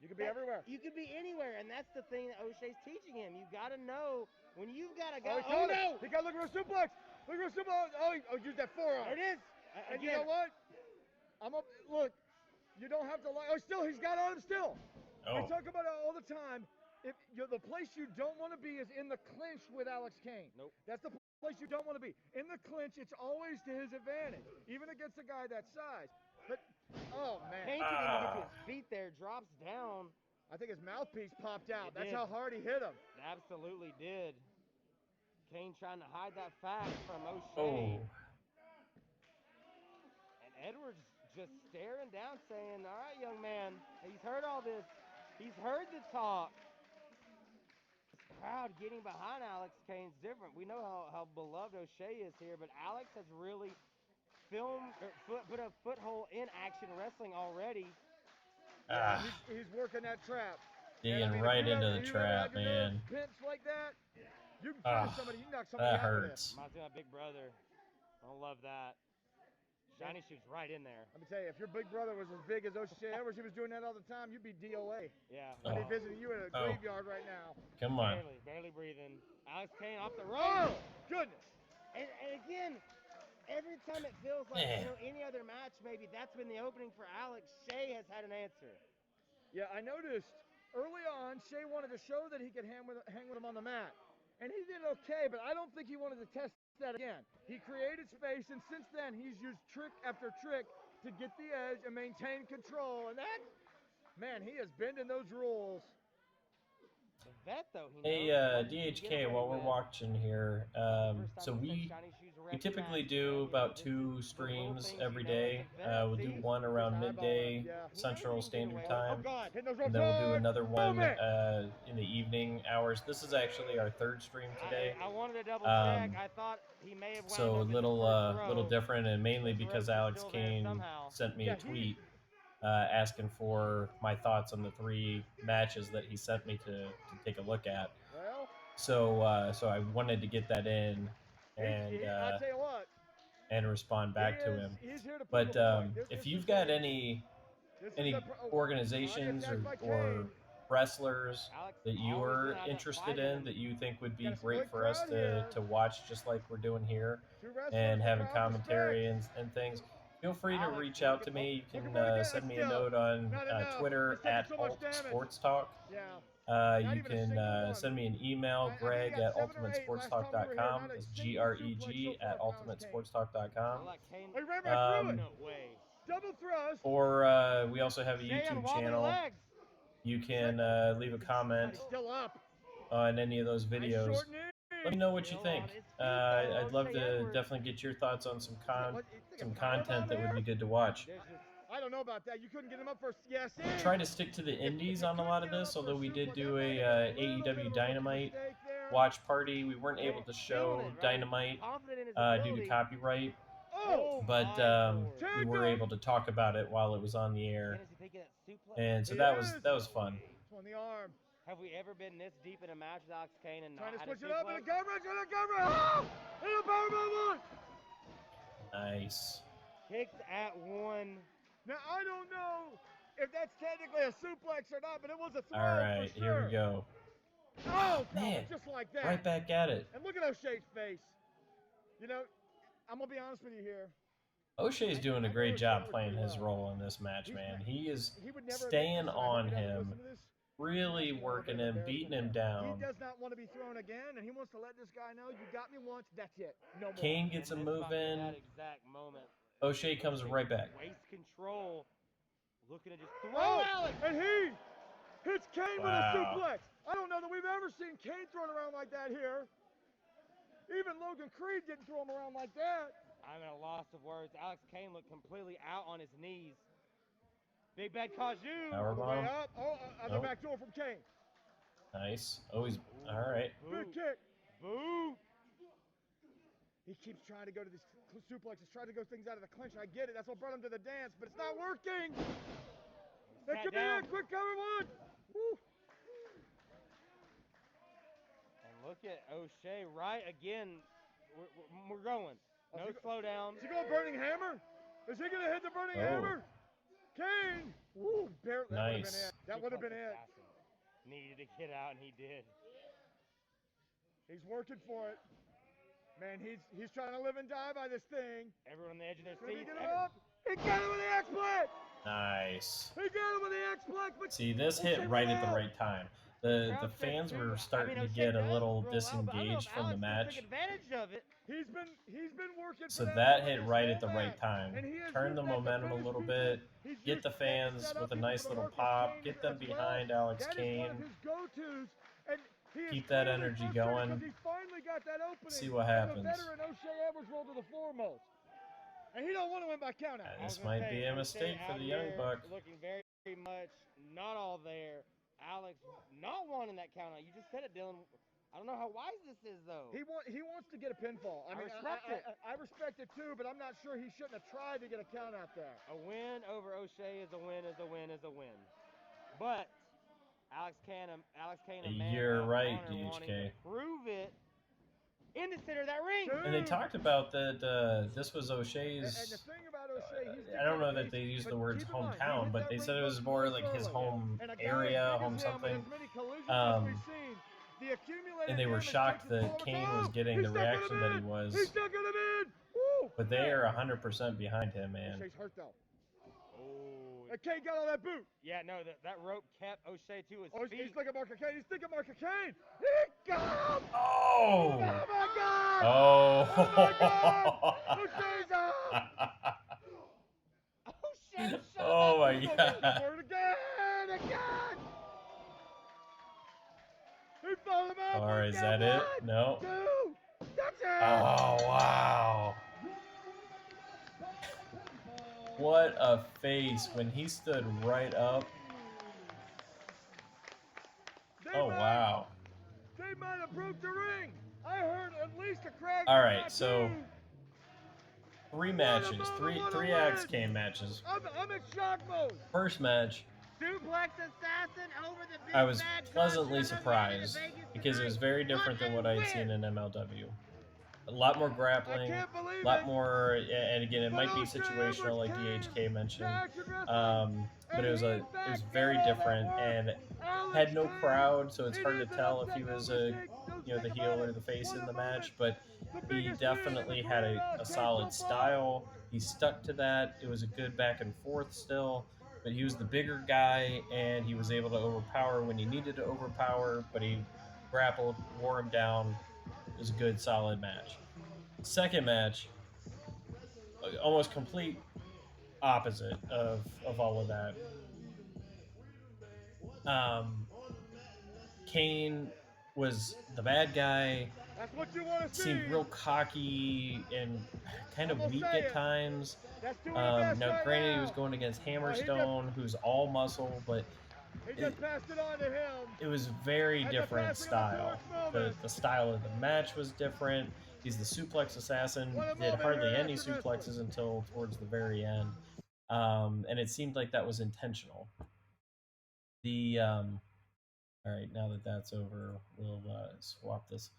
you could be everywhere. You could be anywhere, and that's the thing that O'Shea's teaching him. You got to know when you've got to go. Oh no! He got to look for a suplex. Look for a suplex. Oh, use that forearm. There it is. And you know what? Look. You don't have to lie. Oh, he's got on him still. Oh. We talk about it all the time. The place you don't want to be is in the clinch with Alex Kane. Nope. That's the place you don't want to be. In the clinch, it's always to his advantage, even against a guy that size. But, oh, man. Kane couldn't even get to his feet there, drops down. I think his mouthpiece popped out. That's how hard he hit him. It absolutely did. Kane trying to hide that fact from O'Shea. Oh. And Edwards just staring down, saying, all right, young man. He's heard all this. He's heard the talk. crowd getting behind Alex Kane's different. We know how beloved O'Shea is here, but Alex has really put a foothold in action wrestling already. Yeah, he's working that trap. Digging right into the trap, man. Pinched like that, you can finish somebody. You can knock somebody that out hurts. Reminds me of my big brother. I love that. Shiny shoots right in there. Let me tell you, if your big brother was as big as O'Shea Edwards, he was doing that all the time, you'd be DOA. Yeah. I'd be visiting you in a graveyard right now. Come on. Barely breathing. Alex Kane off the rope. Oh, goodness. And again, every time it feels like any other match, maybe that's been the opening for Alex. Shea has had an answer. Yeah, I noticed early on, Shea wanted to show that he could hang with him on the mat. And he did okay, but I don't think he wanted to test that again. He created space, and since then, he's used trick after trick to get the edge and maintain control. And that, man, he is bending those rules. The vet, though, Hey, DHK, while we're watching here, so we typically do about 2 streams every day. We'll do one around midday Central Standard Time, and then we'll do another one in the evening hours. This is actually our 3rd stream today. I wanted to double check. I thought he may have wound so a up little different, and mainly because Alex Kane sent me a tweet asking for my thoughts on the 3 matches that he sent me to take a look at. Well, so I wanted to get that in and I'll tell you what, and respond back to him. He's here to but if you've got any organizations or wrestlers that you are interested in that you think would be great for us to watch, just like we're doing here, and having commentary and things, feel free to reach out to me. You can send me a note on Twitter at @AltSportsTalk. You can send me an email, Greg at ultimatesportstalk.com. That's GREG at ultimatesportstalk.com. Double thrust. Or we also have a YouTube channel. You can leave a comment on any of those videos. Let me know what you think. I'd love to definitely get your thoughts on some content that would be good to watch. I don't know about that. You couldn't get him up for Try to stick to the indies on a lot of this, although we did do a AEW Dynamite watch party. We weren't able to show Dynamite due to copyright, but we were able to talk about it while it was on the air, and so that was fun. On the arm. Have we ever been this deep in a match with Alex Kane and not trying to had switch a it up suplex? and a cover, and a cover. Oh! And a powerbomb one. Nice. Kicked at 1. Now I don't know if that's technically a suplex or not, but it was a throw. All right, for sure. here we go. Oh, man, just like that. Right back at it. And look at O'Shea's face. You know, I'm gonna be honest with you here. O'Shea's doing a great job playing his role in this match, man. He is staying on him, really working him, beating him down. He does not want to be thrown again, and he wants to let this guy know, you got me once, that's it. No more. Kane gets a move in. That exact moment. O'Shea comes right back. Waist control. Looking to just throw Alex. And he hits Kane with a suplex. I don't know that we've ever seen Kane thrown around like that here. Even Logan Creed didn't throw him around like that. I'm at a loss of words. Alex Kane looked completely out on his knees. Big bad Kaju. Powerbomb. Up. The back door from Kane. Nice. Always. All right. Good kick. Boo. He keeps trying to go to these suplexes, trying to go things out of the clinch. I get it. That's what brought him to the dance, but it's not working. That could be it. Quick cover 1. Woo. And look at O'Shea right again. We're going. No slowdown. Is he going burning hammer? Is he going to hit the burning hammer? Kane. Woo. Barely. Nice. That would have been it. Needed to get out, and he did. He's working for it. Man, he's trying to live and die by this thing. Everyone on the edge of their He seats. got him with the X-Plate. Nice. He got him with the X-Plate. See, this hit right at the right time. The fans were starting to get a little disengaged from the match. Took advantage of it. He's been working. So that hit right at the right time. Turn the momentum a little bit. Get the fans with a nice little pop. Get them behind Alex Kane. Keep that energy going. See what happens. Veteran O'Shea Edwards rolled to the foremost. And he don't want to win by count out. This might be a mistake for the Young Buck. Looking very much not all there. Alex not wanting that count out. You just said it, Dylan. I don't know how wise this is, though. He wants to get a pinfall. I mean, I respect it too, but I'm not sure he shouldn't have tried to get a count out there. A win over O'Shea is a win, is a win, is a win. But Alex Kane, a man You're of right, honor, wanting DHK. to prove it in the center of that ring. And they talked about that this was O'Shea's. And the thing about O'Shea, I don't know that they used the words hometown, but they said it was more like his home area, home something. And they were shocked that Kane was getting the reaction that he was. He's stuck him in. Woo! But they are 100% behind him, man. O'Shea's hurt though. Oh. And Kane got on that boot. Yeah, no, that rope kept O'Shea to his feet. He's thinking Mark Kane. He's thinking Mark Kane. He got him. Oh! Oh my God! Oh! Oh my God! O'Shea's up. O'Shea shot Oh my He's God! going for it again! He followed him up. All right, is that it? No. 2. That's it. Oh wow! What a face when he stood right up. Oh wow! They might have broke the ring. I heard at least a crack. All right, so 3 matches, three Alex Kane matches. I'm in shock mode. First match, Suplex assassin over the big I was bad pleasantly Country surprised Vegas because it was tonight. very different than what I had seen in MLW. A lot more grappling, I can't believe a lot it. more, and again, it might be situational, like DHK mentioned, but it was very different and had no crowd, so it's hard to tell if he was the heel or the face in the match. But he definitely had a solid style. He stuck to that. It was a good back and forth still. But he was the bigger guy, and he was able to overpower when he needed to overpower, but he grappled, wore him down. It was a good, solid match. Second match, almost complete opposite of all of that. Kane was the bad guy. That's what you want to see. Seemed real cocky and kind of weak at times. That's doing Now, granted, he was going against Hammerstone, who's all muscle, but he just passed it on to him. it was very different style. The style of the match was different. He's the suplex assassin. Did hardly any suplexes until towards the very end, and it seemed like that was intentional. All right, now that that's over, we'll swap this.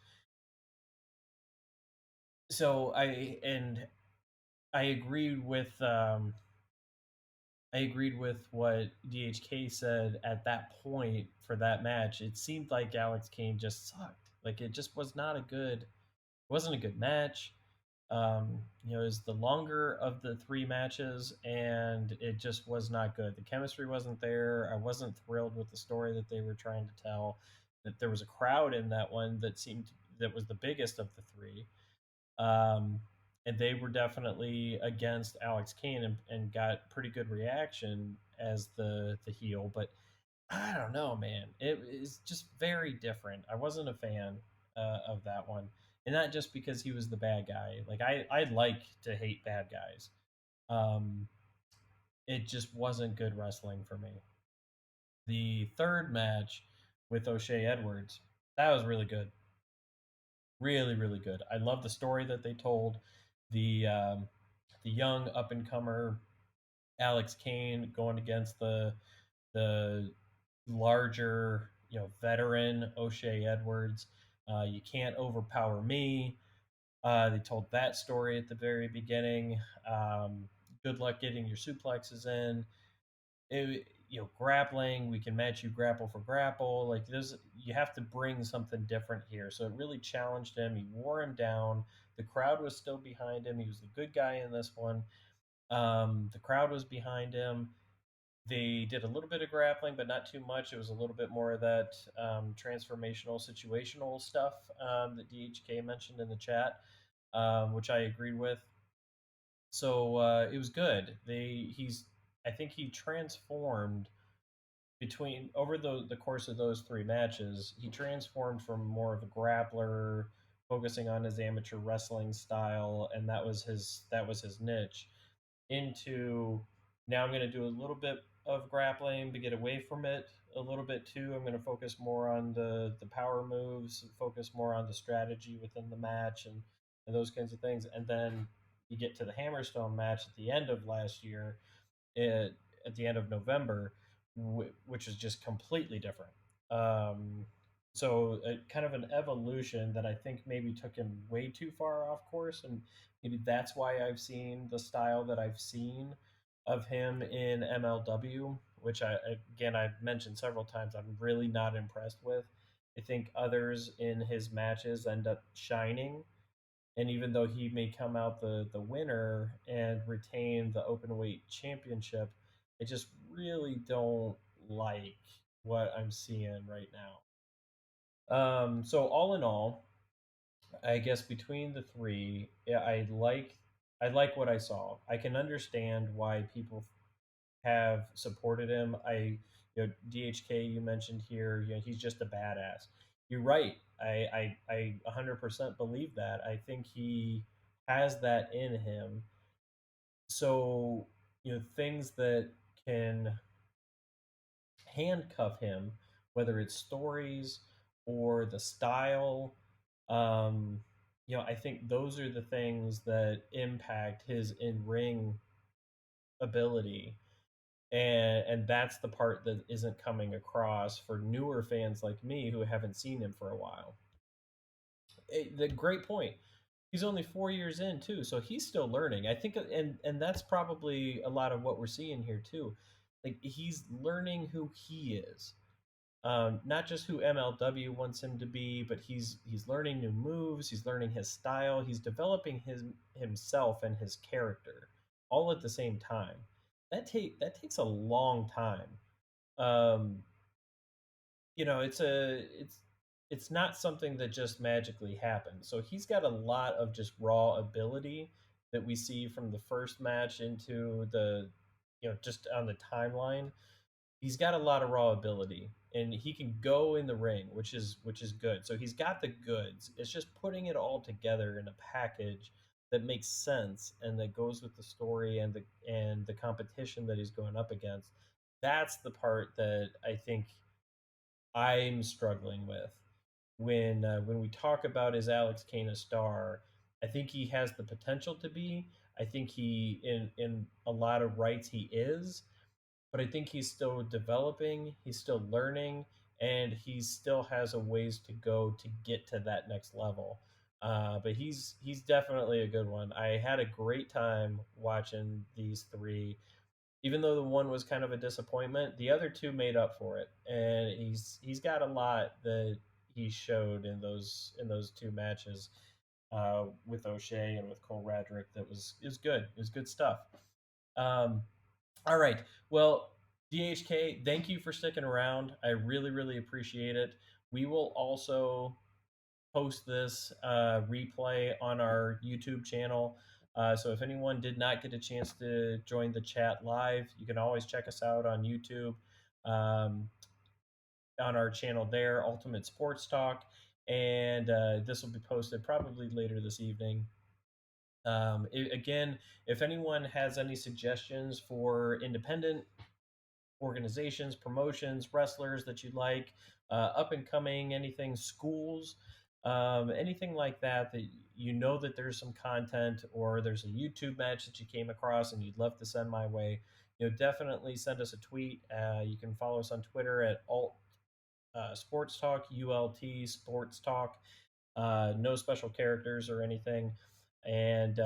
So I agreed with what DHK said at that point for that match. It seemed like Alex Kane just sucked. Like it just was not wasn't a good match. It was the longer of the 3 matches, and it just was not good. The chemistry wasn't there. I wasn't thrilled with the story that they were trying to tell. That there was a crowd in that one that was the biggest of the 3. And they were definitely against Alex Kane and got pretty good reaction as the heel. But I don't know, man. It is just very different. I wasn't a fan of that one. And not just because he was the bad guy. Like I like to hate bad guys. It just wasn't good wrestling for me. The third match with O'Shea Edwards, that was really good. Really, really good. I love the story that they told. The young up and comer Alex Kane going against the larger veteran O'Shea Edwards. You can't overpower me. They told that story at the very beginning. Good luck getting your suplexes in. Grappling, we can match you grapple for grapple. Like you have to bring something different here. So it really challenged him. He wore him down. The crowd was still behind him. He was the good guy in this one. The crowd was behind him. They did a little bit of grappling, but not too much. It was a little bit more of that transformational, situational stuff that DHK mentioned in the chat, which I agreed with. So it was good. I think he transformed over the course of those 3 matches. He transformed from more of a grappler, focusing on his amateur wrestling style, and that was his niche, into now I'm going to do a little bit of grappling, to get away from it a little bit too. I'm going to focus more on the power moves, focus more on the strategy within the match, and those kinds of things. And then you get to the Hammerstone match at the end of last year, it, at the end of November, which is just completely different. Um, so kind of an evolution that I think maybe took him way too far off course, and maybe that's why I've seen the style that I've seen of him in MLW, which I've mentioned several times. I'm really not impressed with. I think others in his matches end up shining, and even though he may come out the winner and retain the open weight championship, I just really don't like what I'm seeing right now. So all in all, I guess between the three, yeah, I like what I saw. I can understand why people have supported him. DHK you mentioned here, he's just a badass. You're right. I 100% believe that. I think he has that in him. So, things that can handcuff him, whether it's stories or the style. I think those are the things that impact his in ring ability, and that's the part that isn't coming across for newer fans like me who haven't seen him for a while. The great point. He's only 4 years in too, so he's still learning. I think, and that's probably a lot of what we're seeing here too. Like he's learning who he is, not just who MLW wants him to be, but he's learning new moves. He's learning his style. He's developing himself and his character all at the same time. That takes a long time. Um, it's not something that just magically happens. So he's got a lot of just raw ability that we see from the first match into the just on the timeline. He's got a lot of raw ability, and he can go in the ring, which is good. So he's got the goods. It's just putting it all together in a package that makes sense and that goes with the story and the competition that he's going up against. That's the part that I think I'm struggling with when we talk about is Alex Kane a star. I think he has the potential to be. I think he in a lot of rights he is, but I think he's still developing, he's still learning, and he still has a ways to go to get to that next level. But he's definitely a good one. I had a great time watching these three. Even though the one was kind of a disappointment, the other two made up for it, and he's got a lot that he showed in those two matches with O'Shea and with Cole Radrick. That was good. It was good stuff. Um, all right. Well, DHK, thank you for sticking around. I really, really appreciate it. We will also post this replay on our YouTube channel. So if anyone did not get a chance to join the chat live, you can always check us out on YouTube, um, on our channel there, Ultimate Sports Talk. And this will be posted probably later this evening. Again, if anyone has any suggestions for independent organizations, promotions, wrestlers that you like, up and coming, anything, schools, anything like that, that that there's some content or there's a YouTube match that you came across and you'd love to send my way, definitely send us a tweet. You can follow us on Twitter at alt sports talk, ULT sports talk. No special characters or anything. And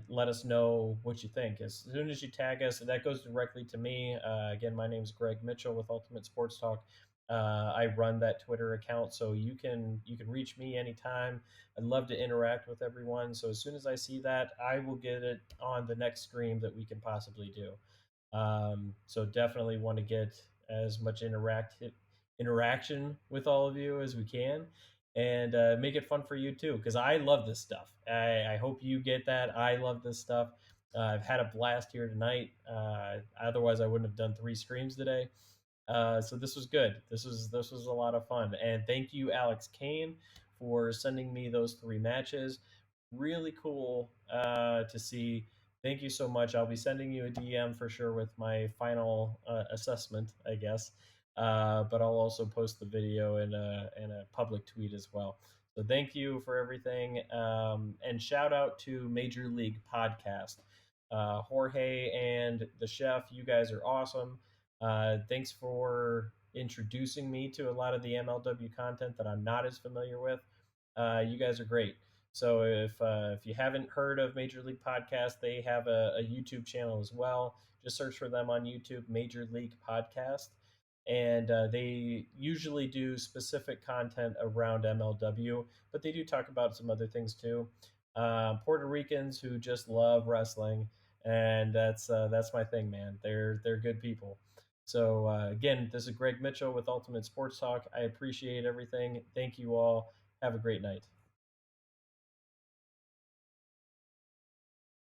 let us know what you think. As soon as you tag us, that goes directly to me. Again, my name is Greg Mitchell with Ultimate Sports Talk. I run that Twitter account, so you can reach me anytime. I'd love to interact with everyone. So as soon as I see that, I will get it on the next stream that we can possibly do. So definitely want to get as much interaction with all of you as we can, and make it fun for you too, because I love this stuff. I hope you get that. I love this stuff. I've had a blast here tonight. Otherwise, I wouldn't have done 3 streams today. So this was good. This was a lot of fun, and thank you, Alex Kane, for sending me those 3 matches. Really cool to see Thank you so much. I'll be sending you a DM for sure with my final assessment, I guess. But I'll also post the video in a public tweet as well. So thank you for everything. And shout out to Major League Podcast. Jorge and the chef, you guys are awesome. Thanks for introducing me to a lot of the MLW content that I'm not as familiar with. You guys are great. So if you haven't heard of Major League Podcast, they have a YouTube channel as well. Just search for them on YouTube, Major League Podcast, and they usually do specific content around MLW, but they do talk about some other things too. Puerto Ricans who just love wrestling, and that's my thing, man. They're good people. So again, this is Greg Mitchell with Ultimate Sports Talk. I appreciate everything. Thank you all. Have a great night.